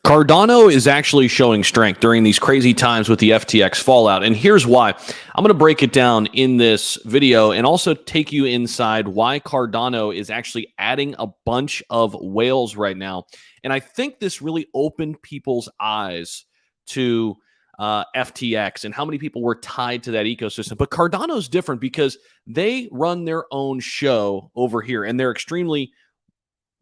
Cardano is actually showing strength during these crazy times with the FTX fallout. And here's why. I'm going to break it down in this video and also take you inside why Cardano is actually adding a bunch of whales right now. And I think this really opened people's eyes to FTX and how many people were tied to that ecosystem. But Cardano's different because they run their own show over here and they're extremely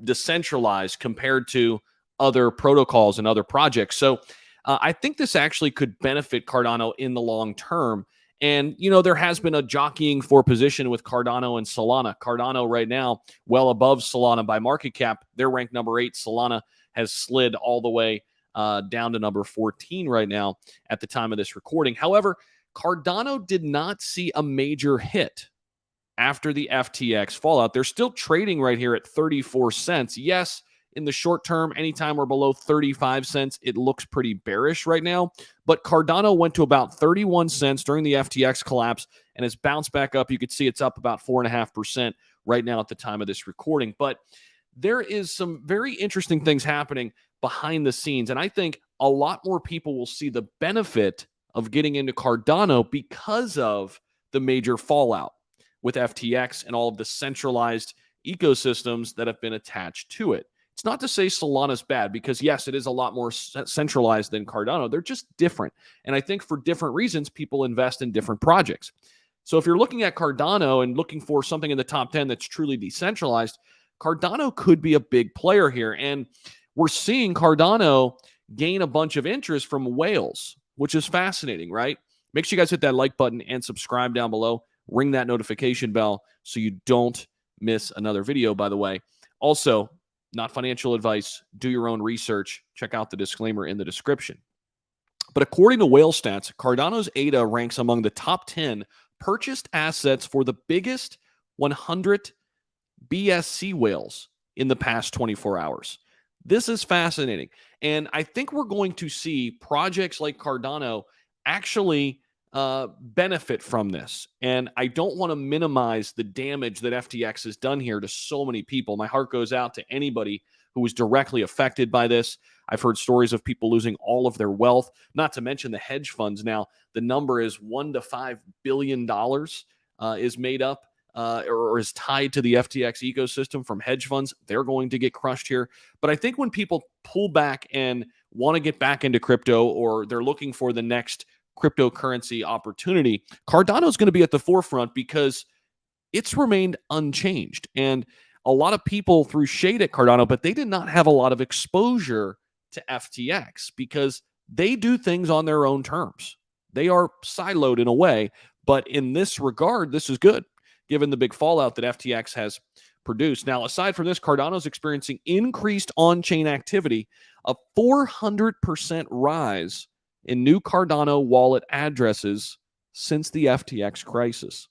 decentralized compared to other protocols and other projects. So I think this actually could benefit Cardano in the long term. And, you know, there has been a jockeying for position with Cardano and Solana. Cardano right now, well above Solana by market cap. They're ranked number 8. Solana has slid all the way down to number 14 right now at the time of this recording. However, Cardano did not see a major hit after the FTX fallout. They're still trading right here at 34 cents. Yes, in the short term, anytime we're below 35 cents, it looks pretty bearish right now. But Cardano went to about 31 cents during the FTX collapse and has bounced back up. You can see it's up about 4.5% right now at the time of this recording. But there is some very interesting things happening behind the scenes. And I think a lot more people will see the benefit of getting into Cardano because of the major fallout with FTX and all of the centralized ecosystems that have been attached to it. It's not to say Solana's bad because, yes, it is a lot more centralized than Cardano. They're just different. And I think for different reasons, people invest in different projects. So if you're looking at Cardano and looking for something in the top 10 that's truly decentralized, Cardano could be a big player here. And we're seeing Cardano gain a bunch of interest from whales, which is fascinating, right? Make sure you guys hit that like button and subscribe down below. Ring that notification bell so you don't miss another video, by the way. Also, not financial advice. Do your own research. Check out the disclaimer in the description. But according to Whale Stats, Cardano's ADA ranks among the top 10 purchased assets for the biggest 100 BSC whales in the past 24 hours. This is fascinating. And I think we're going to see projects like Cardano actually benefit from this. And I don't want to minimize the damage that FTX has done here to so many people. My heart goes out to anybody who was directly affected by this. I've heard stories of people losing all of their wealth, not to mention the hedge funds. Now, the number is $1 to $5 billion is made up or is tied to the FTX ecosystem from hedge funds. They're going to get crushed here. But I think when people pull back and want to get back into crypto or they're looking for the next cryptocurrency opportunity, Cardano is going to be at the forefront because it's remained unchanged. And a lot of people threw shade at Cardano, but they did not have a lot of exposure to FTX because they do things on their own terms. They are siloed in a way, but in this regard, this is good, given the big fallout that FTX has produced. Now, aside from this, Cardano is experiencing increased on-chain activity, a 400% rise in new Cardano wallet addresses since the FTX crisis.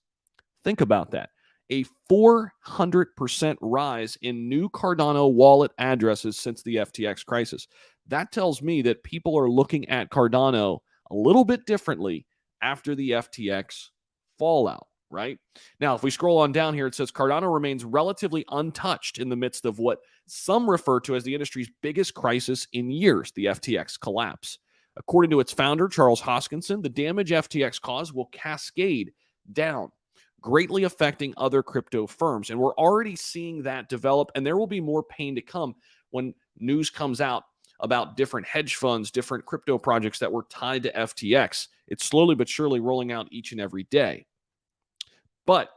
Think about that. A 400% rise in new Cardano wallet addresses since the FTX crisis. That tells me that people are looking at Cardano a little bit differently after the FTX fallout, right? Now, if we scroll on down here, it says Cardano remains relatively untouched in the midst of what some refer to as the industry's biggest crisis in years, the FTX collapse. According to its founder, Charles Hoskinson, the damage FTX caused will cascade down, greatly affecting other crypto firms. And we're already seeing that develop, and there will be more pain to come when news comes out about different hedge funds, different crypto projects that were tied to FTX. It's slowly but surely rolling out each and every day. But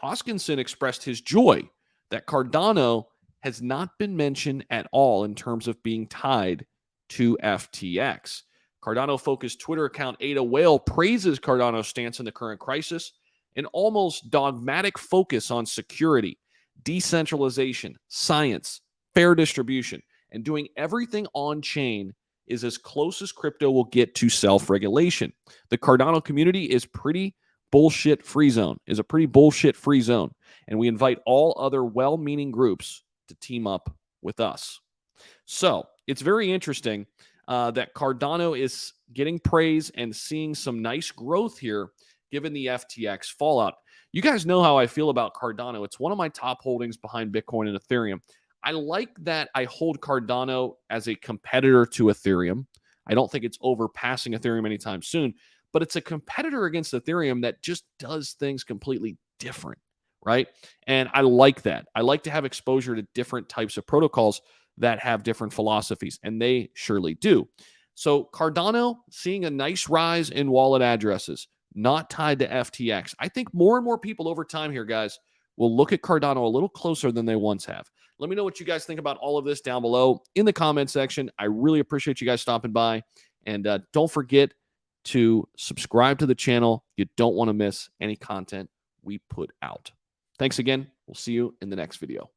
Hoskinson expressed his joy that Cardano has not been mentioned at all in terms of being tied to FTX. Cardano-focused Twitter account Ada Whale praises Cardano's stance in the current crisis, an almost dogmatic focus on security, decentralization, science, fair distribution, and doing everything on-chain is as close as crypto will get to self-regulation. The Cardano community is a pretty bullshit-free zone, and we invite all other well-meaning groups to team up with us. So it's very interesting that Cardano is getting praise and seeing some nice growth here given the FTX fallout. You guys know how I feel about Cardano. It's one of my top holdings behind Bitcoin and Ethereum. I like that I hold Cardano as a competitor to Ethereum. I don't think it's overpassing Ethereum anytime soon, but it's a competitor against Ethereum that just does things completely different, right? And I like that. I like to have exposure to different types of protocols that have different philosophies, and they surely do. So Cardano seeing a nice rise in wallet addresses, not tied to FTX. I think more and more people over time here, guys, will look at Cardano a little closer than they once have. Let me know what you guys think about all of this down below in the comment section. I really appreciate you guys stopping by. And don't forget to subscribe to the channel. You don't want to miss any content we put out. Thanks again. We'll see you in the next video.